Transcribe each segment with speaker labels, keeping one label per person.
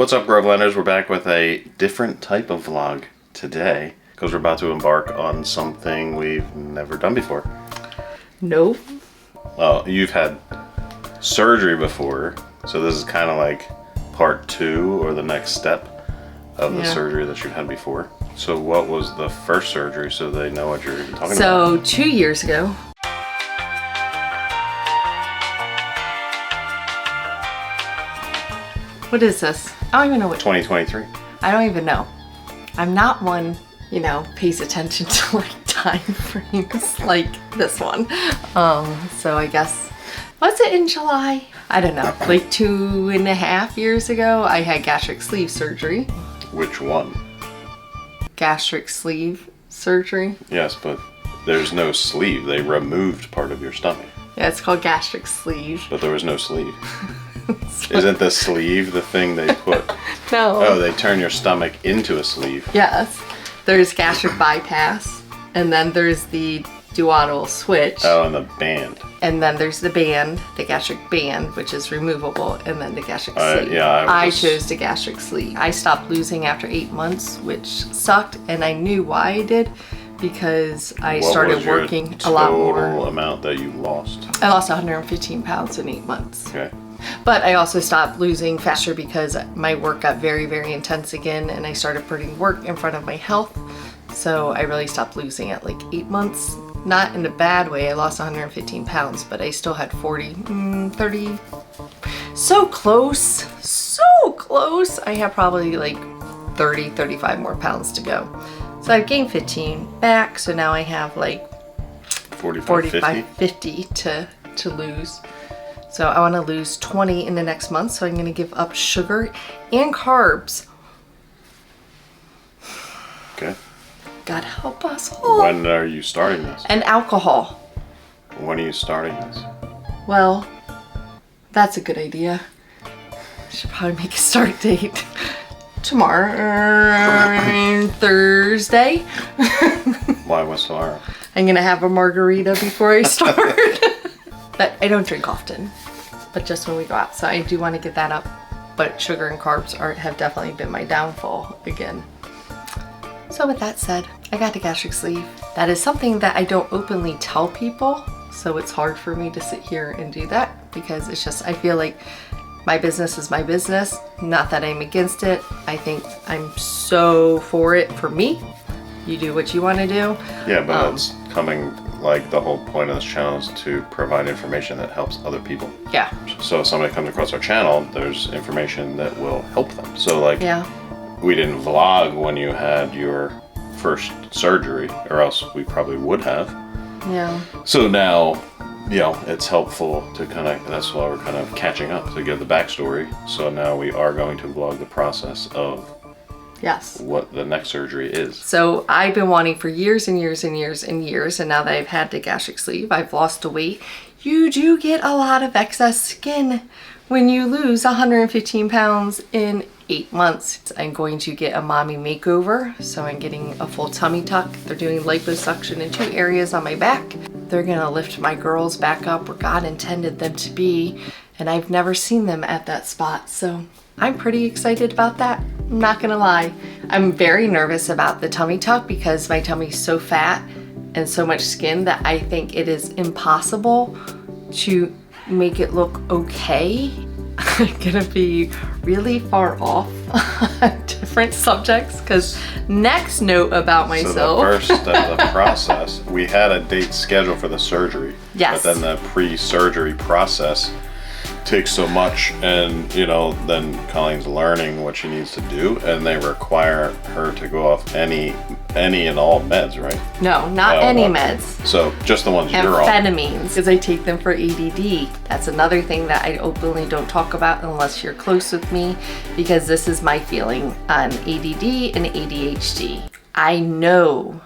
Speaker 1: What's up, Grovelanders? We're back with a different type of vlog today because we're about to embark on something we've never done before.
Speaker 2: Nope.
Speaker 1: Well, you've had surgery before, so this is kind of like part 2 or the next step of the surgery that you've had before. So what was the first surgery so they know what you're even talking about?
Speaker 2: So 2 years ago. What is this? I don't even know what. 2023. I don't even know. I'm not one, pays attention to like time frames like this one. So I guess, was it in July? I don't know. Like 2.5 years ago, I had gastric sleeve surgery.
Speaker 1: Which one?
Speaker 2: Gastric sleeve surgery.
Speaker 1: Yes, but there's no sleeve. They removed part of your stomach.
Speaker 2: Yeah, it's called gastric sleeve.
Speaker 1: But there was no sleeve. Isn't the sleeve the thing they put?
Speaker 2: No.
Speaker 1: Oh, they turn your stomach into a sleeve.
Speaker 2: Yes. There's gastric bypass, and then there's the duodenal switch.
Speaker 1: Oh, and the band.
Speaker 2: And then there's the band, the gastric band, which is removable, and then the gastric sleeve.
Speaker 1: Yeah,
Speaker 2: I chose the gastric sleeve. I stopped losing after 8 months, which sucked, and I knew why I did, because I started working a lot more.
Speaker 1: What was your total amount that you lost?
Speaker 2: I lost 115 pounds in 8 months.
Speaker 1: Okay.
Speaker 2: But I also stopped losing faster because my work got very, very intense again, and I started putting work in front of my health. So I really stopped losing at like 8 months. Not in a bad way. I lost 115 pounds, but I still had 30. So close. So close. I have probably like 30, 35 more pounds to go. So I've gained 15 back. So now I have like 45, 50 to lose. So I want to lose 20 in the next month. So I'm going to give up sugar and carbs.
Speaker 1: Okay.
Speaker 2: God help us all.
Speaker 1: When are you starting this?
Speaker 2: And alcohol.
Speaker 1: When are you starting this?
Speaker 2: Well, that's a good idea. I should probably make a start date. Tomorrow, Thursday.
Speaker 1: Why, what's tomorrow?
Speaker 2: I'm going to have a margarita before I start. But I don't drink often, but just when we go out. So I do want to get that up. But sugar and carbs have definitely been my downfall again. So with that said, I got the gastric sleeve. That is something that I don't openly tell people. So it's hard for me to sit here and do that because it's just, I feel like my business is my business. Not that I'm against it. I think I'm so for it for me. You do what you want to do.
Speaker 1: Yeah, but it's coming, like the whole point of this channel is to provide information that helps other people.
Speaker 2: Yeah.
Speaker 1: So if somebody comes across our channel, there's information that will help them. So like, we didn't vlog when you had your first surgery, or else we probably would have.
Speaker 2: Yeah.
Speaker 1: So now, it's helpful to kind of, that's why we're kind of catching up to give the backstory. So now we are going to vlog the process of what the next surgery is.
Speaker 2: So I've been wanting for years and years and years and years, and now that I've had the gastric sleeve, I've lost the weight. You do get a lot of excess skin when you lose 115 pounds in 8 months. I'm going to get a mommy makeover, so I'm getting a full tummy tuck. They're doing liposuction in 2 areas on my back. They're gonna lift my girls back up where God intended them to be, and I've never seen them at that spot, so I'm pretty excited about that. I'm not gonna lie. I'm very nervous about the tummy tuck because my tummy's so fat and so much skin that I think it is impossible to make it look okay. I'm gonna be really far off on different subjects because next note about myself.
Speaker 1: So the first step of the process, we had a date scheduled for the surgery.
Speaker 2: Yes.
Speaker 1: But then the pre-surgery process takes so much, and then Colleen's learning what she needs to do, and they require her to go off any and all meds, right?
Speaker 2: No, not any meds.
Speaker 1: So just the ones you're on.
Speaker 2: Amphetamines, because I take them for ADD. That's another thing that I openly don't talk about unless you're close with me, because this is my feeling on ADD and ADHD. I know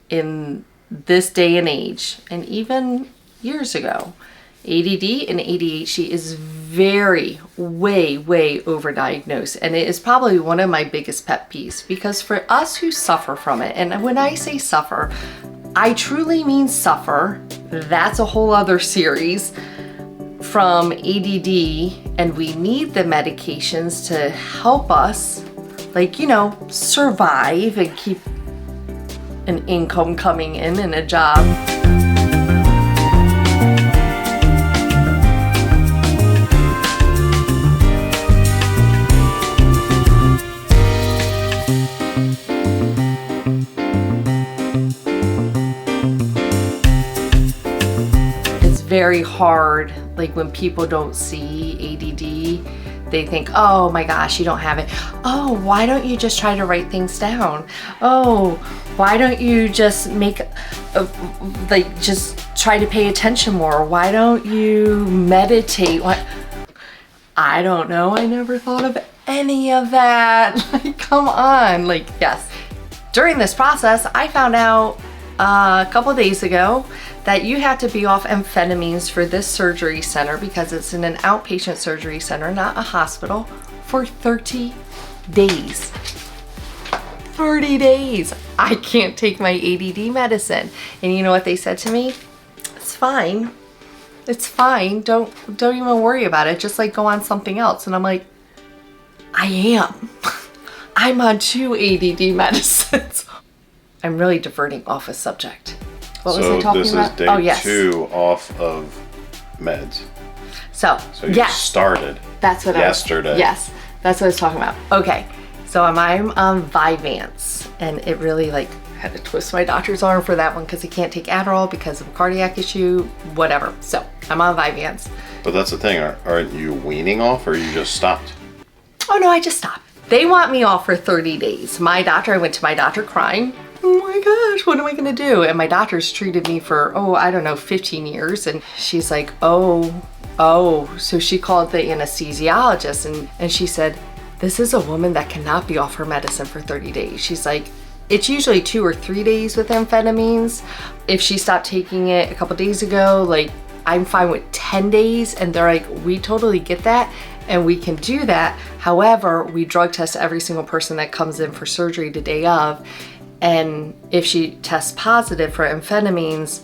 Speaker 2: in this day and age, and even years ago, ADD and ADHD is way overdiagnosed, and it is probably one of my biggest pet peeves, because for us who suffer from it, and when I say suffer, I truly mean suffer, that's a whole other series. from ADD and we need the medications to help us, like, you know, survive and keep an income coming in and a job. Very hard, like when people don't see ADD, they think, oh my gosh, you don't have it. Oh, why don't you just try to write things down? Oh, why don't you just make, like, just try to pay attention more? Why don't you meditate? What? I don't know. I never thought of any of that. Like, come on. Like, yes. During this process, I found out a couple days ago that you have to be off amphetamines for this surgery center because it's in an outpatient surgery center, not a hospital, for 30 days. 30 days. I can't take my ADD medicine. And you know what they said to me? It's fine. It's fine. Don't even worry about it. Just like go on something else. And I'm like, I am. I'm on 2 ADD medicines. I'm really diverting off a subject. What was I talking about?
Speaker 1: So this is day 2 off of meds.
Speaker 2: So
Speaker 1: you
Speaker 2: yes,
Speaker 1: started
Speaker 2: that's what
Speaker 1: yesterday.
Speaker 2: Yes, that's what I was talking about. Okay, so I'm on Vyvanse, and it really like had to twist my doctor's arm for that one because he can't take Adderall because of a cardiac issue, whatever. So I'm on Vyvanse.
Speaker 1: But that's the thing, aren't you weaning off or you just stopped?
Speaker 2: Oh no, I just stopped. They want me off for 30 days. I went to my doctor crying. Oh my gosh, what am I gonna do? And my doctor's treated me for, I don't know, 15 years. And she's like, oh. So she called the anesthesiologist and she said, this is a woman that cannot be off her medicine for 30 days. She's like, it's usually 2 or 3 days with amphetamines. If she stopped taking it a couple days ago, like, I'm fine with 10 days. And they're like, we totally get that. And we can do that. However, we drug test every single person that comes in for surgery the day of. And if she tests positive for amphetamines,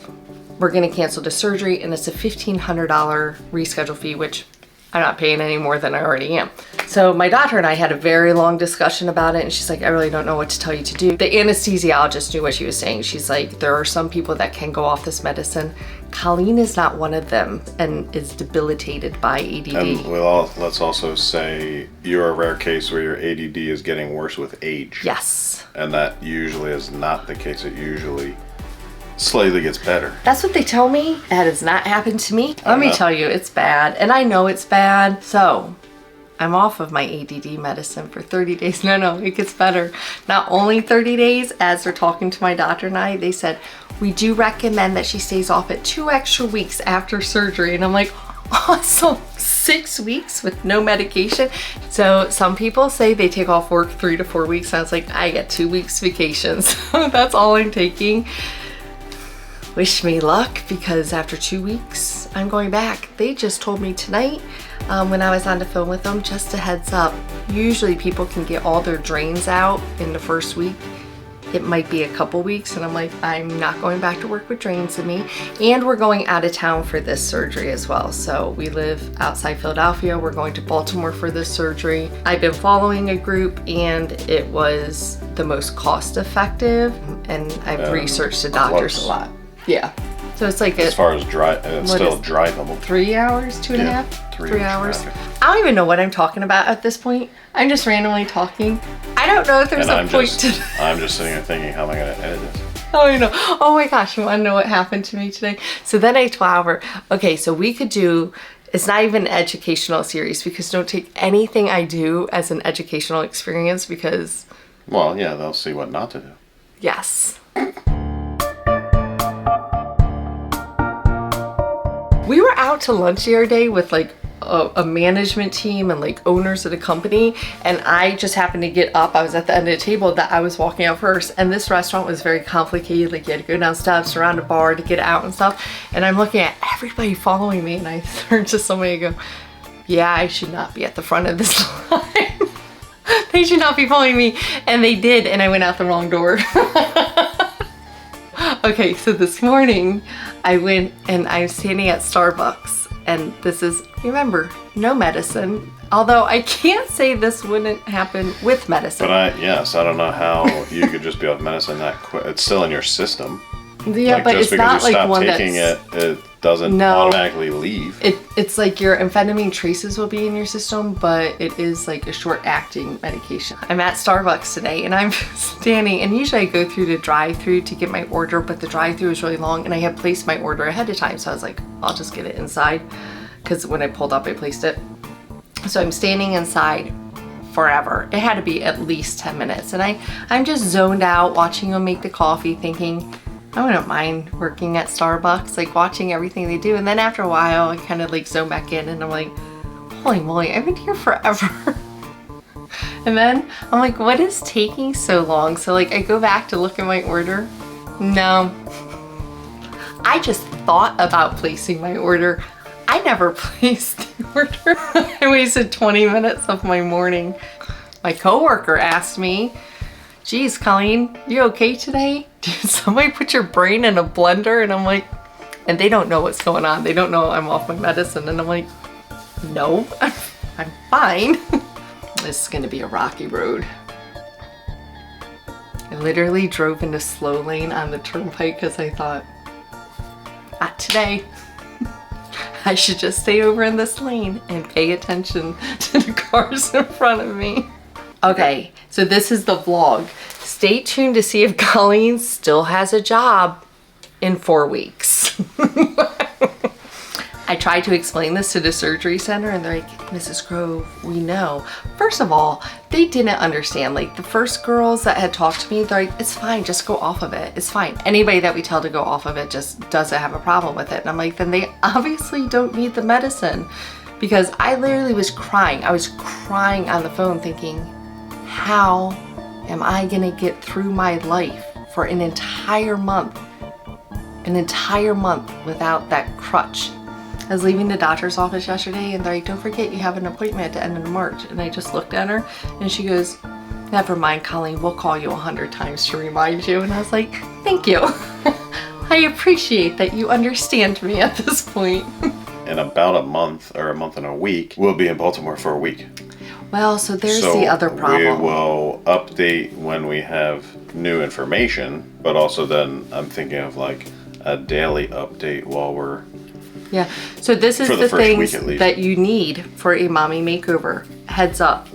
Speaker 2: we're gonna cancel the surgery, and it's a $1,500 reschedule fee, which I'm not paying any more than I already am. So my doctor and I had a very long discussion about it, and she's like, I really don't know what to tell you to do. The anesthesiologist knew what she was saying. She's like, there are some people that can go off this medicine. Colleen is not one of them and is debilitated by ADD.
Speaker 1: And let's also say you're a rare case where your ADD is getting worse with age.
Speaker 2: Yes.
Speaker 1: And that usually is not the case. It usually slightly gets better. That's
Speaker 2: what they tell me. That has not happened to me. Let me tell you, it's bad. And I know it's bad. So I'm off of my ADD medicine for 30 days. No, it gets better. Not only 30 days, as they're talking to my doctor and I, they said, we do recommend that she stays off it 2 extra weeks after surgery. And I'm like, awesome. 6 weeks with no medication. So some people say they take off work 3 to 4 weeks. And I was like, I get 2 weeks vacation. So that's all I'm taking. Wish me luck, because after 2 weeks, I'm going back. They just told me tonight when I was on the phone with them, just a heads up, usually people can get all their drains out in the first week. It might be a couple weeks, and I'm like, I'm not going back to work with drains in me. And we're going out of town for this surgery as well. So we live outside Philadelphia. We're going to Baltimore for this surgery. I've been following a group, and it was the most cost effective, and I've researched the doctors a lot. Yeah. So it's like
Speaker 1: as far as it's still drivable.
Speaker 2: 3 hours, 2.5? 3 hours.
Speaker 1: Traffic.
Speaker 2: I don't even know what I'm talking about at this point. I'm just randomly talking. I don't know if there's a point to
Speaker 1: I'm just sitting there thinking, how am I going to edit this?
Speaker 2: Oh, I know. Oh my gosh, you want to know what happened to me today? So then I told her, okay, so we could do, it's not even an educational series, because don't take anything I do as an educational experience, because...
Speaker 1: Well, yeah, they'll see what not to do.
Speaker 2: Yes. We were out to lunch the other day with like a management team and like owners of the company, and I just happened to get up. I was at the end of the table that I was walking out first, and this restaurant was very complicated. Like you had to go down steps around a bar to get out and stuff, and I'm looking at everybody following me, and I turned to somebody and go, yeah, I should not be at the front of this line. They should not be following me. And they did, and I went out the wrong door. Okay, so this morning I went and I'm standing at Starbucks, And this is, remember, no medicine. Although I can't say this wouldn't happen with medicine.
Speaker 1: But I don't know how you could just be off medicine that quick. It's still in your system.
Speaker 2: Yeah, but it's not like one that's...
Speaker 1: Just because you stop taking it doesn't automatically leave.
Speaker 2: It's like your amphetamine traces will be in your system, but it is like a short-acting medication. I'm at Starbucks today, and I'm standing, and usually I go through the drive-thru to get my order, but the drive-thru is really long, and I had placed my order ahead of time, so I was like, I'll just get it inside, because when I pulled up, I placed it. So I'm standing inside forever. It had to be at least 10 minutes, and I'm just zoned out, watching them make the coffee, thinking, I wouldn't mind working at Starbucks, like watching everything they do. And then after a while, I kind of like zone back in and I'm like, holy moly, I've been here forever. And then I'm like, what is taking so long? So like I go back to look at my order. No, I just thought about placing my order. I never placed the order. I wasted 20 minutes of my morning. My coworker asked me, geez, Colleen, you okay today? Did somebody put your brain in a blender? And I'm like, and they don't know what's going on. They don't know I'm off my medicine. And I'm like, no, I'm fine. This is gonna be a rocky road. I literally drove into slow lane on the turnpike because I thought, not today. I should just stay over in this lane and pay attention to the cars in front of me. Okay, so this is the vlog. Stay tuned to see if Colleen still has a job in 4 weeks. I tried to explain this to the surgery center and they're like, Mrs. Grove, we know. First of all, they didn't understand. Like the first girls that had talked to me, they're like, it's fine, just go off of it. It's fine. Anybody that we tell to go off of it just doesn't have a problem with it. And I'm like, then they obviously don't need the medicine, because I literally was crying. I was crying on the phone thinking, how am I gonna get through my life for an entire month without that crutch? I was leaving the doctor's office yesterday and they're like, don't forget you have an appointment at the end of March. And I just looked at her and she goes, never mind, Colleen, we'll call you 100 times to remind you. And I was like, thank you. I appreciate that you understand me at this point.
Speaker 1: In about a month or a month and a week, we'll be in Baltimore for a week.
Speaker 2: Well, so there's the other problem.
Speaker 1: We will update when we have new information, but also then I'm thinking of like a daily update while we're...
Speaker 2: Yeah, so this is the things that you need for a mommy makeover. Heads up,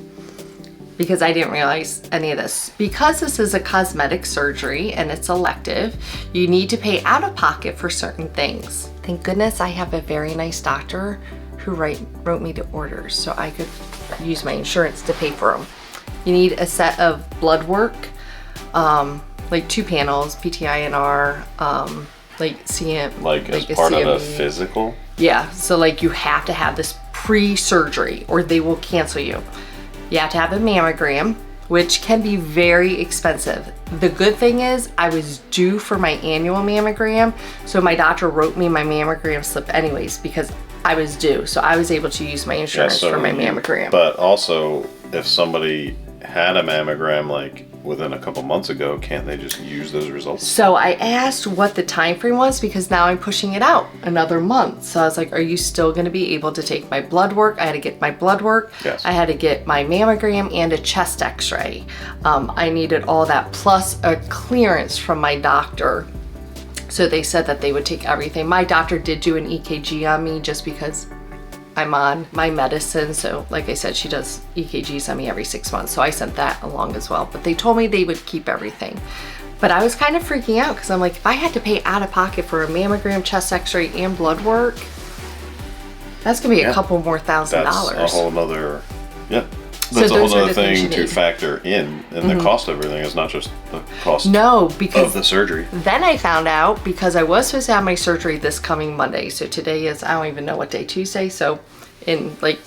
Speaker 2: because I didn't realize any of this. Because this is a cosmetic surgery and it's elective, you need to pay out of pocket for certain things. Thank goodness I have a very nice doctor who wrote me the orders so I could use my insurance to pay for them. You need a set of blood work, like 2 panels, PTINR, like CM,
Speaker 1: like as part of a physical?
Speaker 2: Yeah, so like you have to have this pre-surgery or they will cancel you. You have to have a mammogram, which can be very expensive. The good thing is I was due for my annual mammogram, so my doctor wrote me my mammogram slip anyways because I was due. So I was able to use my insurance for my mammogram.
Speaker 1: But also, if somebody had a mammogram like within a couple months ago, can't they just use those results?
Speaker 2: So I asked what the time frame was because now I'm pushing it out another month. So I was like, are you still going to be able to take my blood work? I had to get my blood work.
Speaker 1: Yes.
Speaker 2: I had to get my mammogram and a chest x-ray. I needed all that plus a clearance from my doctor. So they said that they would take everything. My doctor did do an EKG on me just because I'm on my medicine. So like I said, she does EKGs on me every 6 months. So I sent that along as well. But they told me they would keep everything. But I was kind of freaking out because I'm like, if I had to pay out of pocket for a mammogram, chest x-ray, and blood work, that's gonna be a couple more $1,000.
Speaker 1: That's a whole nother, that's a whole other thing to factor in. And the cost of everything is not just the cost of the surgery.
Speaker 2: Then I found out, because I was supposed to have my surgery this coming Monday. So today is, I don't even know what day, Tuesday. So in like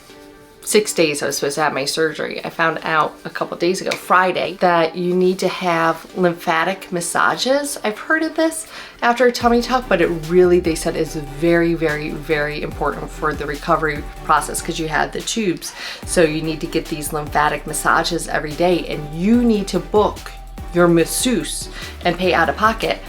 Speaker 2: 6 days I was supposed to have my surgery. I found out a couple days ago, Friday, that you need to have lymphatic massages. I've heard of this after a tummy tuck, but it really, they said, is very, very, very important for the recovery process because you had the tubes. So you need to get these lymphatic massages every day, and you need to book your masseuse and pay out of pocket.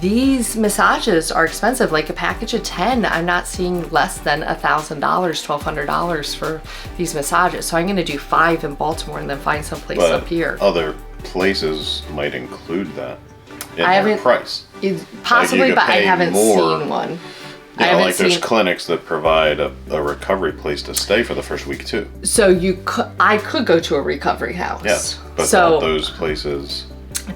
Speaker 2: these massages are expensive. Like a package of 10, I'm not seeing less than $1,000, $1,200 for these massages. So I'm going to do 5 in Baltimore and then find someplace
Speaker 1: But
Speaker 2: up here.
Speaker 1: other places might include that in
Speaker 2: I
Speaker 1: their
Speaker 2: haven't-
Speaker 1: price.
Speaker 2: Possibly,
Speaker 1: could
Speaker 2: but I
Speaker 1: pay
Speaker 2: haven't
Speaker 1: more.
Speaker 2: seen one. I
Speaker 1: Yeah,
Speaker 2: haven't
Speaker 1: like there's
Speaker 2: seen.
Speaker 1: clinics that provide a recovery place to stay for the first week too.
Speaker 2: So I could go to a recovery house.
Speaker 1: Yes, but
Speaker 2: so
Speaker 1: not those places.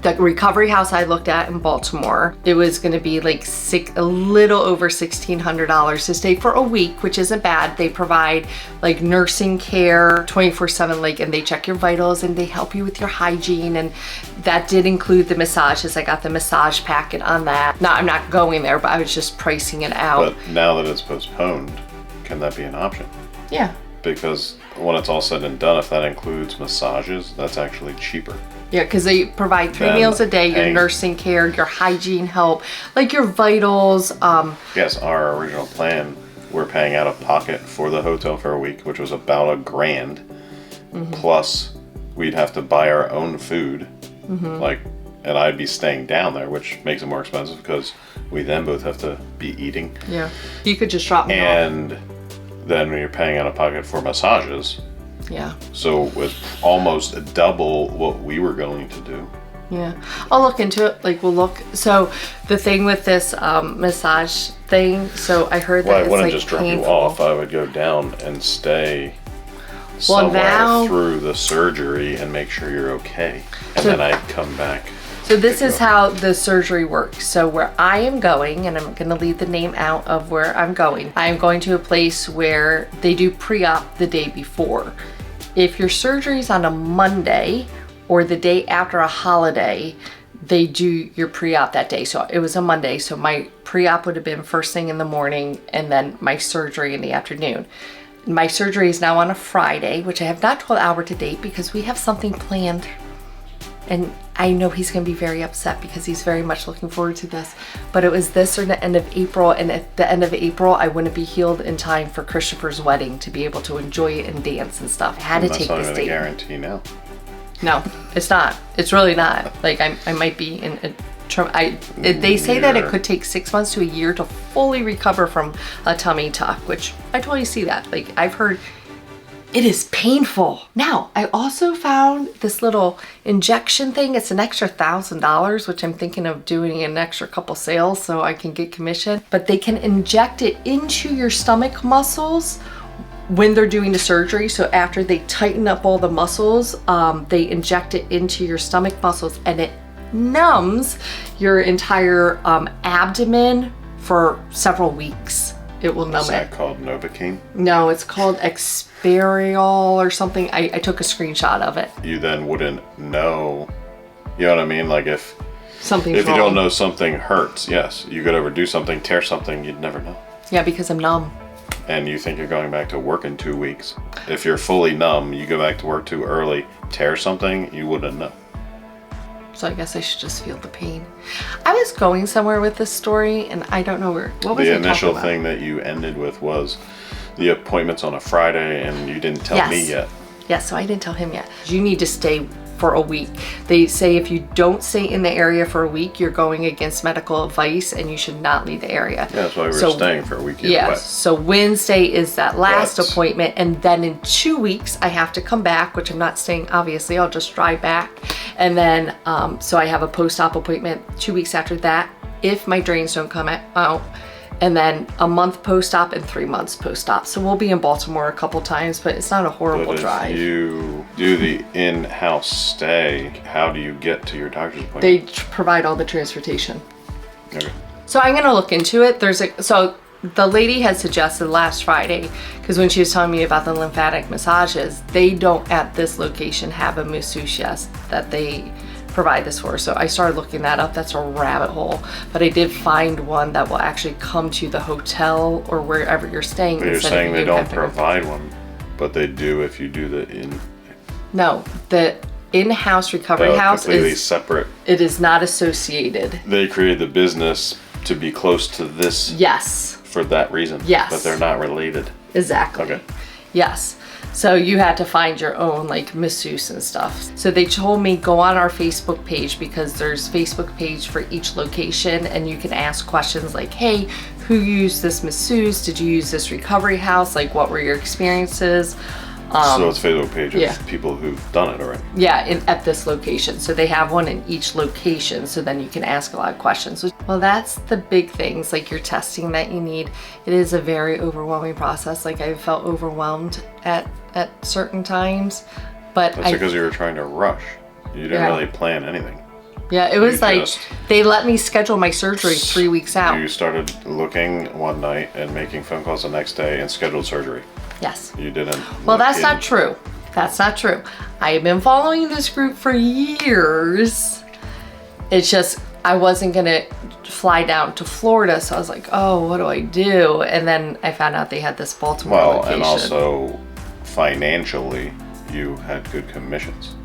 Speaker 2: the recovery house I looked at in Baltimore, it was going to be like a little over $1,600 to stay for a week, which isn't bad. They provide like nursing care 24/7, like, and they check your vitals and they help you with your hygiene. And that did include the massages. I got the massage packet on that. Now I'm not going there, but I was just pricing it out.
Speaker 1: But now that it's postponed, can that be an option?
Speaker 2: Yeah.
Speaker 1: Because when it's all said and done, if that includes massages, that's actually cheaper.
Speaker 2: Yeah, because they provide 3
Speaker 1: Then
Speaker 2: meals a day, your
Speaker 1: paying-
Speaker 2: nursing care, your hygiene help, like your vitals.
Speaker 1: Yes, our original plan, we're paying out of pocket for the hotel for a week, which was about $1,000. Plus, we'd have to buy our own food, and I'd be staying down there, which makes it more expensive because we then both have to be eating.
Speaker 2: Yeah. You could just drop me off.
Speaker 1: And then when you're paying out of pocket for massages,
Speaker 2: Yeah.
Speaker 1: so with almost double what we were going to do.
Speaker 2: Yeah. I'll look into it. Like, we'll look. So, the thing with this massage thing, so I heard that
Speaker 1: Well, I
Speaker 2: it's
Speaker 1: wouldn't
Speaker 2: like
Speaker 1: just drop
Speaker 2: painful.
Speaker 1: you off. I would go down and stay
Speaker 2: Well,
Speaker 1: somewhere
Speaker 2: now-
Speaker 1: through the surgery and make sure you're okay. And
Speaker 2: So-
Speaker 1: then I'd come back.
Speaker 2: So this is how the surgery works. So where I am going, and I'm going to leave the name out of where I'm going, I am going to a place where they do pre-op the day before. If your surgery is on a Monday or the day after a holiday, they do your pre-op that day. So it was a Monday, so my pre-op would have been first thing in the morning and then my surgery in the afternoon. My surgery is now on a Friday, which I have not told Albert to date because we have something planned. And I know he's going to be very upset because he's very much looking forward to this. But it was this or the end of April. And at the end of April, I wouldn't be healed in time for Christopher's wedding to be able to enjoy it and dance and stuff. I had to take
Speaker 1: That's not
Speaker 2: this
Speaker 1: even a
Speaker 2: date.
Speaker 1: guarantee now.
Speaker 2: No, it's not. It's really not. Like, I might be in a they say that it could take 6 months to a year to fully recover from a tummy tuck, which I totally see that. Like, I've heard it is painful. Now, I also found this little injection thing. It's an extra $1,000, which I'm thinking of doing an extra couple sales so I can get commission. But they can inject it into your stomach muscles when they're doing the surgery. So after they tighten up all the muscles, they inject it into your stomach muscles and it numbs your entire abdomen for several weeks. It will numb
Speaker 1: Is
Speaker 2: it.
Speaker 1: that called Novocaine?
Speaker 2: No, it's called Experiol or something. I took a screenshot of it.
Speaker 1: You then wouldn't know. You know what I mean? Like if
Speaker 2: Something's
Speaker 1: you
Speaker 2: wrong.
Speaker 1: don't know something hurts, yes, you could overdo something, tear something, you'd never know.
Speaker 2: Yeah, because I'm numb.
Speaker 1: And you think you're going back to work in 2 weeks. If you're fully numb, you go back to work too early, tear something, you wouldn't know.
Speaker 2: So I guess I should just feel the pain. I was going somewhere with this story and I don't know where. What was
Speaker 1: The
Speaker 2: I talking
Speaker 1: initial
Speaker 2: about?
Speaker 1: thing that you ended with was the appointment's on a Friday and you didn't tell me yet.
Speaker 2: Yes, so I didn't tell him yet. You need to stay for a week. They say if you don't stay in the area for a week, you're going against medical advice and you should not leave the area.
Speaker 1: Yeah, that's why we were staying for a week either way.
Speaker 2: Yes, so Wednesday is that last
Speaker 1: That's-
Speaker 2: appointment, and then in 2 weeks I have to come back, which I'm not staying, obviously, I'll just drive back. And then, so I have a post-op appointment 2 weeks after that, if my drains don't come out. And then a month post-op and 3 months post-op. So we'll be in Baltimore a couple times, but it's not a horrible
Speaker 1: But if
Speaker 2: drive.
Speaker 1: you do the in-house stay, how do you get to your doctor's appointment?
Speaker 2: They provide all the transportation.
Speaker 1: Okay.
Speaker 2: So I'm gonna look into it. So the lady had suggested last Friday, because when she was telling me about the lymphatic massages, they don't at this location have a masseuse that they provide this for. So I started looking that up. That's a rabbit hole. But I did find one that will actually come to the hotel or wherever you're staying.
Speaker 1: But you're
Speaker 2: instead of
Speaker 1: saying they
Speaker 2: you
Speaker 1: don't
Speaker 2: having to go-
Speaker 1: provide one, but they do if you do the in.
Speaker 2: No, the in-house recovery house
Speaker 1: completely
Speaker 2: is
Speaker 1: separate.
Speaker 2: it is not associated.
Speaker 1: They created the business to be close to this
Speaker 2: Yes,
Speaker 1: for that reason.
Speaker 2: Yes.
Speaker 1: But they're not related.
Speaker 2: exactly.
Speaker 1: Okay.
Speaker 2: Yes. So you had to find your own like masseuse and stuff. So they told me go on our Facebook page because there's Facebook page for each location and you can ask questions like, hey, who used this masseuse? Did you use this recovery house? Like what were your experiences?
Speaker 1: So it's Facebook page of people who've done it already.
Speaker 2: Yeah, at this location. So they have one in each location, so then you can ask a lot of questions. Well, that's the big things, like your testing that you need. It is a very overwhelming process. Like I felt overwhelmed at certain times, but
Speaker 1: that's because you were trying to rush. You didn't really plan anything.
Speaker 2: Yeah, it was like they let me schedule my surgery 3 weeks out.
Speaker 1: You started looking one night and making phone calls the next day and scheduled surgery.
Speaker 2: Yes.
Speaker 1: You didn't.
Speaker 2: Well, that's not true. That's not true. I have been following this group for years. It's just I wasn't gonna fly down to Florida, so I was like, oh, what do I do? And then I found out they had this Baltimore location.
Speaker 1: And also financially, you had good commissions.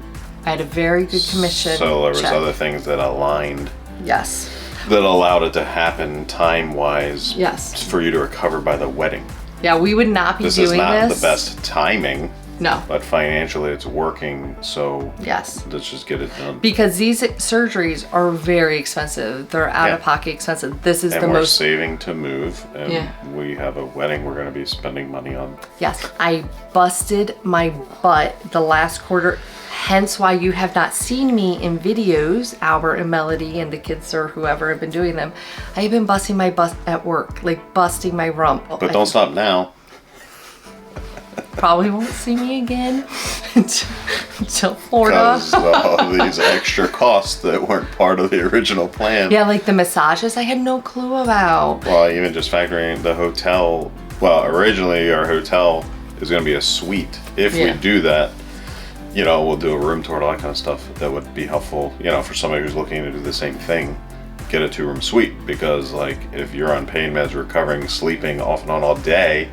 Speaker 2: I had a very good commission.
Speaker 1: So there was other things that aligned.
Speaker 2: Yes.
Speaker 1: That allowed it to happen time-wise.
Speaker 2: Yes.
Speaker 1: For you to recover by the wedding.
Speaker 2: Yeah, we would not be doing this.
Speaker 1: This is not the best timing.
Speaker 2: No.
Speaker 1: But financially it's working, so
Speaker 2: yes.
Speaker 1: Let's just get it done.
Speaker 2: Because these surgeries are very expensive. They're out-of-pocket expensive. This is the most...
Speaker 1: And we're saving to move, and we have a wedding we're going to be spending money on.
Speaker 2: Yes, I busted my butt the last quarter, hence why you have not seen me in videos, Albert and Melody and the kids or whoever have been doing them. I have been busting my butt at work, like busting my rump.
Speaker 1: But don't stop now.
Speaker 2: Probably won't see me again until Florida.
Speaker 1: Because all these extra costs that weren't part of the original plan.
Speaker 2: Yeah, like the massages I had no clue about.
Speaker 1: Well, even just factoring the hotel. Well, originally our hotel is going to be a suite. If we do that, you know, we'll do a room tour and all that kind of stuff. That would be helpful, you know, for somebody who's looking to do the same thing. Get a 2-room suite, because like if you're on pain meds, recovering, sleeping off and on all day,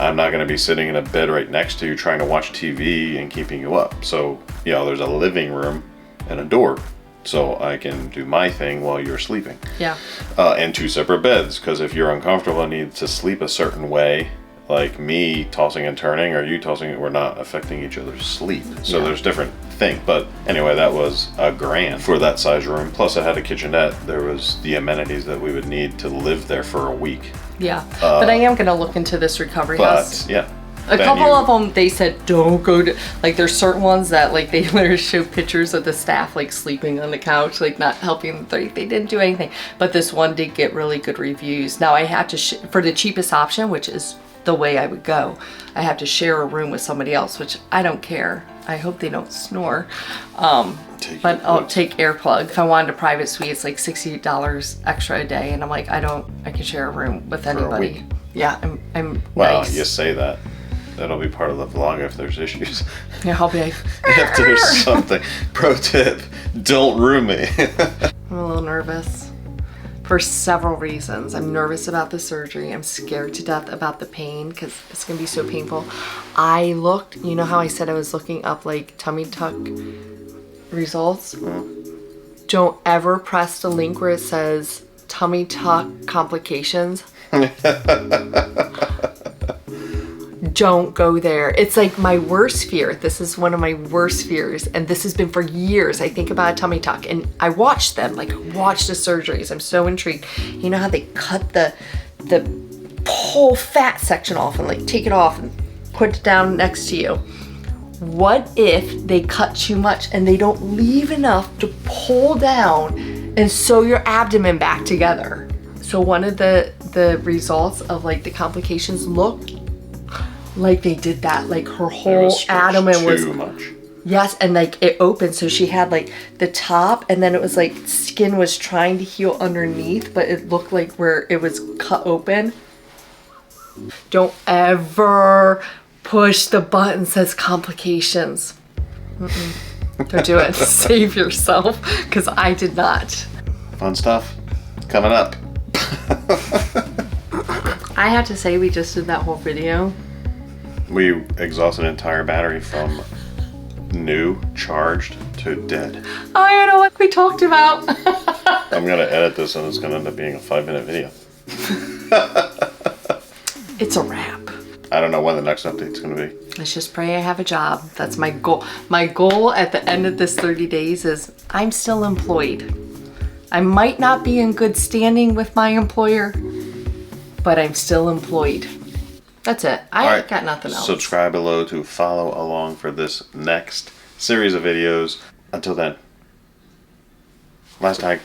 Speaker 1: I'm not going to be sitting in a bed right next to you trying to watch TV and keeping you up. So, you know, there's a living room and a door, so I can do my thing while you're sleeping.
Speaker 2: Yeah.
Speaker 1: And 2 separate beds, because if you're uncomfortable and need to sleep a certain way, like me tossing and turning or you tossing, we're not affecting each other's sleep. So there's different things. But anyway, that was $1,000 for that size room. Plus it had a kitchenette. There was the amenities that we would need to live there for a week.
Speaker 2: Yeah, but I am going to look into this recovery house.
Speaker 1: Yeah.
Speaker 2: A couple of them, they said, don't go to, like there's certain ones that like they literally show pictures of the staff like sleeping on the couch, like not helping. They didn't do anything. But this one did get really good reviews. Now I had to, for the cheapest option, which is the way I would go, I have to share a room with somebody else, which I don't care. I hope they don't snore. But I'll take earplug. If I wanted a private suite, it's like $60 extra a day. And I'm like, I can share a room with anybody. Yeah, I'm
Speaker 1: Well,
Speaker 2: nice.
Speaker 1: you say that. That'll be part of the vlog if there's issues.
Speaker 2: Yeah, I'll be like,
Speaker 1: if there's something. Pro tip, don't room me.
Speaker 2: I'm a little nervous for several reasons. I'm nervous about the surgery. I'm scared to death about the pain because it's gonna be so painful. I looked, you know how I said I was looking up like tummy tuck results? Don't ever press the link where it says tummy tuck complications. Don't go there. It's like my worst fear. This is one of my worst fears, and this has been for years. I think about a tummy tuck, and I watch them, like watch the surgeries. I'm so intrigued. You know how they cut the whole fat section off and like take it off and put it down next to you. What if they cut too much and they don't leave enough to pull down and sew your abdomen back together? So one of the results of like the complications looked like they did that, like her whole abdomen was
Speaker 1: too much.
Speaker 2: Yes, and like it opened, so she had like the top, and then it was like skin was trying to heal underneath, but it looked like where it was cut open. Don't ever push the button that says complications. Don't do it. Save yourself, because I did not.
Speaker 1: Fun stuff coming up.
Speaker 2: I have to say, we just did that whole video.
Speaker 1: We exhausted an entire battery from new, charged, to dead.
Speaker 2: I don't know what we talked about.
Speaker 1: I'm going to edit this and it's going to end up being a 5-minute video.
Speaker 2: It's a wrap.
Speaker 1: I don't know when the next update's going to be.
Speaker 2: Let's just pray I have a job. That's my goal. My goal at the end of this 30 days is I'm still employed. I might not be in good standing with my employer, but I'm still employed. That's it. I got nothing else.
Speaker 1: Subscribe below to follow along for this next series of videos. Until then, last night.